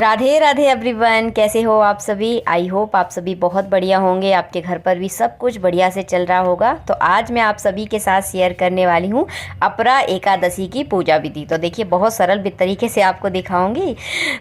Radhe Radhe everyone, कैसे हो आप सभी। आई होप आप सभी बहुत बढ़िया होंगे। आपके घर पर भी सब कुछ बढ़िया से चल रहा होगा। तो आज मैं आप सभी के साथ शेयर करने वाली हूँ अपरा एकादशी की पूजा विधि। तो देखिए बहुत सरल तरीके से आपको दिखाऊंगी।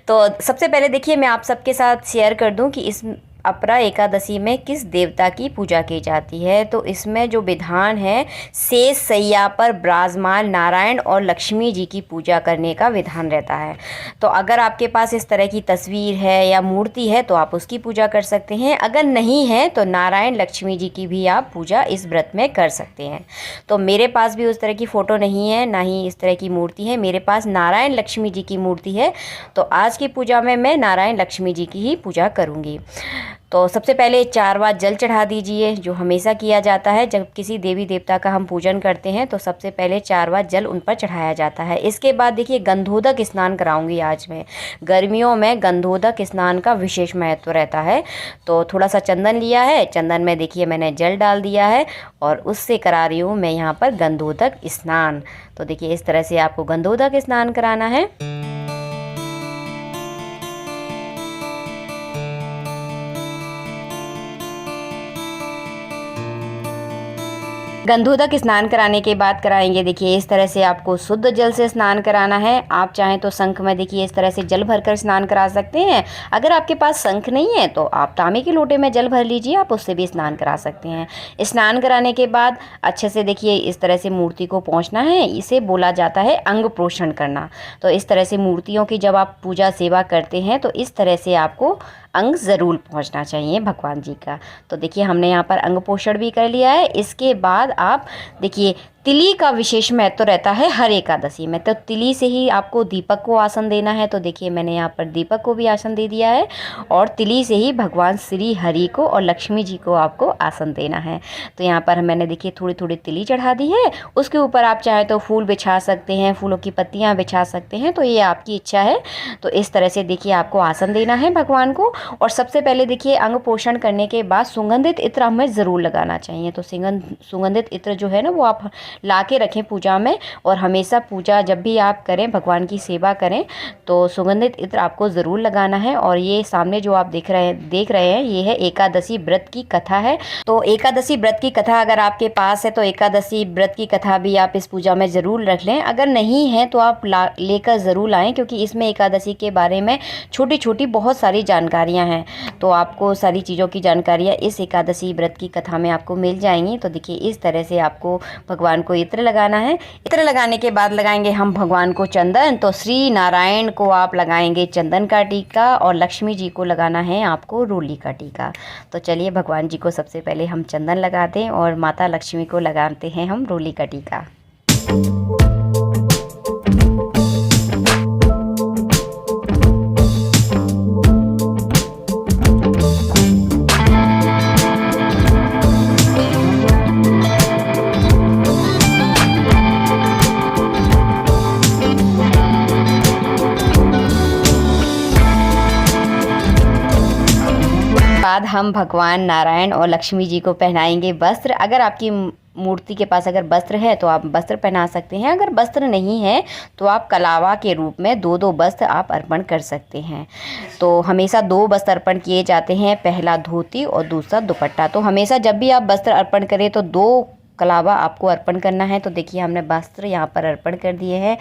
तो सबसे पहले देखिए मैं आप सबके साथ शेयर कर दूँ कि इस अपरा एकादशी में किस देवता की पूजा की जाती है। तो इसमें जो विधान है, शेष शैया पर विराजमान नारायण और लक्ष्मी जी की पूजा करने का विधान रहता है। तो अगर आपके पास इस तरह की तस्वीर है या मूर्ति है तो आप उसकी पूजा कर सकते हैं। अगर नहीं है तो नारायण लक्ष्मी जी की भी आप पूजा इस व्रत में कर सकते हैं। तो मेरे पास भी उस तरह की फ़ोटो नहीं है, ना ही इस तरह की मूर्ति है। मेरे पास नारायण लक्ष्मी जी की मूर्ति है। तो आज की पूजा में मैं नारायण लक्ष्मी जी की ही पूजा करूँगी। तो सबसे पहले 4 बार जल चढ़ा दीजिए, जो हमेशा किया जाता है जब किसी देवी देवता का हम पूजन करते हैं। तो सबसे पहले 4 बार जल उन पर चढ़ाया जाता है। इसके बाद देखिए गंधोदक स्नान कराऊंगी आज मैं। गर्मियों में गंधोदक स्नान का विशेष महत्व रहता है। तो थोड़ा सा चंदन लिया है, चंदन में देखिए मैंने जल डाल दिया है और उससे करा रही हूँ मैं यहाँ पर गंधोदक स्नान। तो देखिए इस तरह से आपको गंधोदक स्नान कराना है। गंधोदक स्नान कराने के बाद कराएंगे देखिए इस तरह से आपको शुद्ध जल से स्नान कराना है। आप चाहें तो शंख में देखिए इस तरह से जल भरकर स्नान करा सकते हैं। अगर आपके पास शंख नहीं है तो आप तांबे के लोटे में जल भर लीजिए, आप उससे भी स्नान करा सकते हैं। स्नान कराने के बाद अच्छे से देखिए इस तरह से मूर्ति को पोंछना है। इसे बोला जाता है अंग प्रोक्षण करना। तो इस तरह से मूर्तियों की जब आप पूजा सेवा करते हैं तो इस तरह से आपको अंग ज़रूर पहुंचना चाहिए भगवान जी का। तो देखिए हमने यहाँ पर अंग पोषण भी कर लिया है। इसके बाद आप देखिए तिली का विशेष महत्व रहता है हर एकादशी में। तो तिली से ही आपको दीपक को आसन देना है। तो देखिए मैंने यहाँ पर दीपक को भी आसन दे दिया है और तिली से ही भगवान श्री हरि को और लक्ष्मी जी को आपको आसन देना है। तो यहाँ पर मैंने देखिए थोड़ी थोड़ी तिली चढ़ा दी है। उसके ऊपर आप चाहे तो फूल बिछा सकते हैं, फूलों की पत्तियाँ बिछा सकते हैं। तो ये आपकी इच्छा है। तो इस तरह से देखिए आपको आसन देना है भगवान को। और सबसे पहले देखिए अंग पोषण करने के बाद सुगंधित इत्र हमें ज़रूर लगाना चाहिए। तो सुगंधित इत्र जो है ना वो आप ला के रखें पूजा में। और हमेशा पूजा जब भी आप करें, भगवान की सेवा करें, तो सुगंधित इत्र आपको ज़रूर लगाना है। और ये सामने जो आप देख रहे हैं ये है एकादशी व्रत की कथा है। तो एकादशी व्रत की कथा अगर आपके पास है तो एकादशी व्रत की कथा भी आप इस पूजा में ज़रूर रख लें। अगर नहीं है तो आप लेकर ज़रूर आएँ, क्योंकि इसमें एकादशी के बारे में छोटी छोटी बहुत सारी जानकारियाँ हैं। तो आपको सारी चीज़ों की जानकारियाँ इस एकादशी व्रत की कथा में आपको मिल जाएंगी। तो देखिए इस तरह से आपको भगवान को इत्र लगाना है। इत्र लगाने के बाद लगाएंगे हम भगवान को चंदन। तो श्री नारायण को आप लगाएंगे चंदन का टीका और लक्ष्मी जी को लगाना है आपको रोली का टीका। तो चलिए भगवान जी को सबसे पहले हम चंदन लगाते हैं और माता लक्ष्मी को लगाते हैं हम रोली का टीका। बाद हम भगवान नारायण और लक्ष्मी जी को पहनाएंगे वस्त्र। अगर आपकी मूर्ति के पास अगर वस्त्र है तो आप वस्त्र पहना सकते हैं। अगर वस्त्र नहीं है तो आप कलावा के रूप में 2-2 वस्त्र आप अर्पण कर सकते हैं। तो हमेशा 2 वस्त्र अर्पण किए जाते हैं, पहला धोती और दूसरा दुपट्टा। तो हमेशा जब भी आप वस्त्र अर्पण करें तो 2 कलावा आपको अर्पण करना है। तो देखिए हमने वस्त्र यहाँ पर अर्पण कर दिए हैं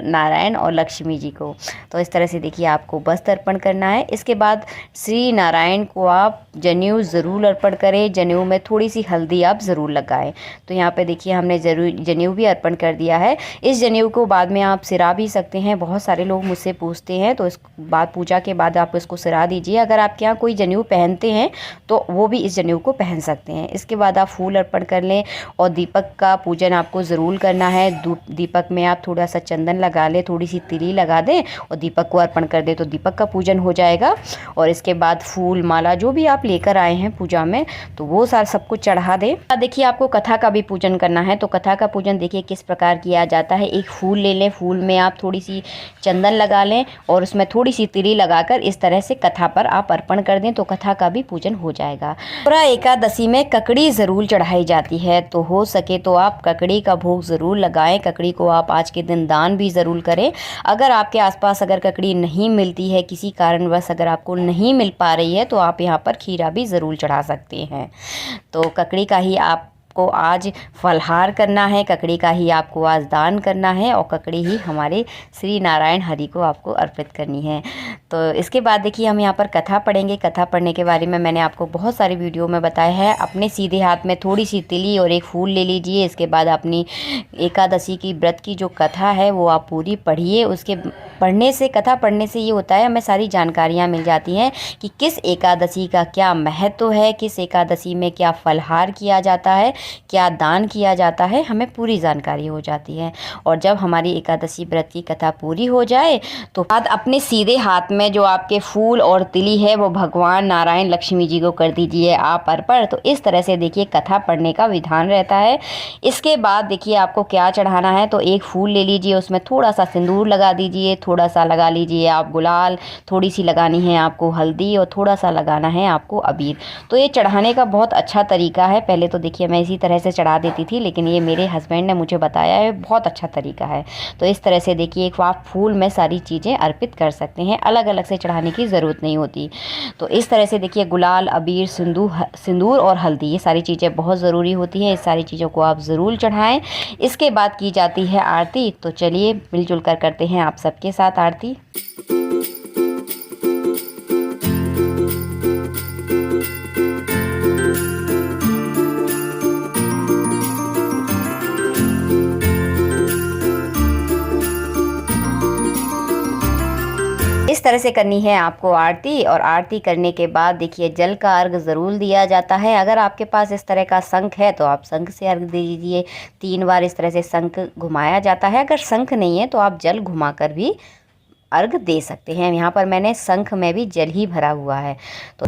नारायण और लक्ष्मी जी को। तो इस तरह से देखिए आपको वस्त्र अर्पण करना है। इसके बाद श्री नारायण को आप जनेऊ ज़रूर अर्पण करें। जनेऊ में थोड़ी सी हल्दी आप ज़रूर लगाएं। तो यहाँ पे देखिए हमने ज़रूर जनेऊ भी अर्पण कर दिया है। इस जनेऊ को बाद में आप सिरा भी सकते हैं। बहुत सारे लोग मुझसे पूछते हैं, तो इस बाद पूजा के बाद आप इसको सिरा दीजिए। अगर आपके यहाँ कोई जनेऊ पहनते हैं तो वो भी इस जनेऊ को पहन सकते हैं। इसके बाद आप फूल अर्पण कर लें और दीपक का पूजन आपको ज़रूर करना है। दीपक में आप थोड़ा सा चंदन लगा लें, थोड़ी सी तिली लगा दें और दीपक को अर्पण कर दें तो दीपक का पूजन हो जाएगा। और इसके बाद फूल माला जो भी आप लेकर आए हैं पूजा में तो वो सारा सब कुछ चढ़ा दें। देखिए आपको कथा का भी पूजन करना है। तो कथा का पूजन देखिए किस प्रकार किया जाता है। एक फूल ले लें, फूल में आप थोड़ी सी चंदन लगा लें और उसमें थोड़ी सी तिली लगाकर इस तरह से कथा पर आप अर्पण कर दें तो कथा का भी पूजन हो जाएगा। पूरा एकादशी में ककड़ी ज़रूर चढ़ाई जाती है। तो हो सके तो आप ककड़ी का भोग ज़रूर लगाएं। ककड़ी को आप आज के दिन दान भी ज़रूर करें। अगर आपके आसपास अगर ककड़ी नहीं मिलती है, किसी कारणवश अगर आपको नहीं मिल पा रही है, तो आप यहाँ पर खीरा भी ज़रूर चढ़ा सकते हैं। तो ककड़ी का ही आपको आज फलहार करना है, ककड़ी का ही आपको आज दान करना है और ककड़ी ही हमारे श्री नारायण हरि को आपको अर्पित करनी है। तो इसके बाद देखिए हम यहाँ पर कथा पढ़ेंगे। कथा पढ़ने के बारे में मैंने आपको बहुत सारी वीडियो में बताया है। अपने सीधे हाथ में थोड़ी सी तिली और एक फूल ले लीजिए। इसके बाद अपनी एकादशी की व्रत की जो कथा है वो आप पूरी पढ़िए। उसके पढ़ने से, कथा पढ़ने से ये होता है हमें सारी जानकारियाँ मिल जाती हैं कि किस एकादशी का क्या महत्व है, किस एकादशी में क्या फलहार किया जाता है, क्या दान किया जाता है, हमें पूरी जानकारी हो जाती है। और जब हमारी एकादशी व्रत की कथा पूरी हो जाए तो बाद अपने सीधे हाथ में जो आपके फूल और तिली है वो भगवान नारायण लक्ष्मी जी को कर दीजिए आप अर्पण। तो इस तरह से देखिए कथा पढ़ने का विधान रहता है। इसके बाद देखिए आपको क्या चढ़ाना है, तो एक फूल ले लीजिए, उसमें थोड़ा सा सिंदूर लगा दीजिए, थोड़ा सा लगा लीजिए आप गुलाल, थोड़ी सी लगानी है आपको हल्दी और थोड़ा सा लगाना है आपको अबीर। तो ये चढ़ाने का बहुत अच्छा तरीका है। पहले तो देखिए मैं इसी तरह से चढ़ा देती थी, लेकिन ये मेरे हस्बैंड ने मुझे बताया है बहुत अच्छा तरीका है। तो इस तरह से देखिए एक आप फूल में सारी चीज़ें अर्पित कर सकते हैं, अलग अलग से चढ़ाने की ज़रूरत नहीं होती। तो इस तरह से देखिए गुलाल, अबीर, सिंदूर और हल्दी, ये सारी चीज़ें बहुत ज़रूरी होती हैं। इस सारी चीज़ों को आप ज़रूर चढ़ाएं। इसके बाद की जाती है आरती। तो चलिए मिलजुल कर करते हैं आप सबके साथ आरती। इस तरह से करनी है आपको आरती। और आरती करने के बाद देखिए जल का अर्घ ज़रूर दिया जाता है। अगर आपके पास इस तरह का शंख है तो आप शंख से अर्घ दे दीजिए। 3 बार इस तरह से शंख घुमाया जाता है। अगर शंख नहीं है तो आप जल घुमाकर भी अर्घ दे सकते हैं। यहाँ पर मैंने शंख में भी जल ही भरा हुआ है। तो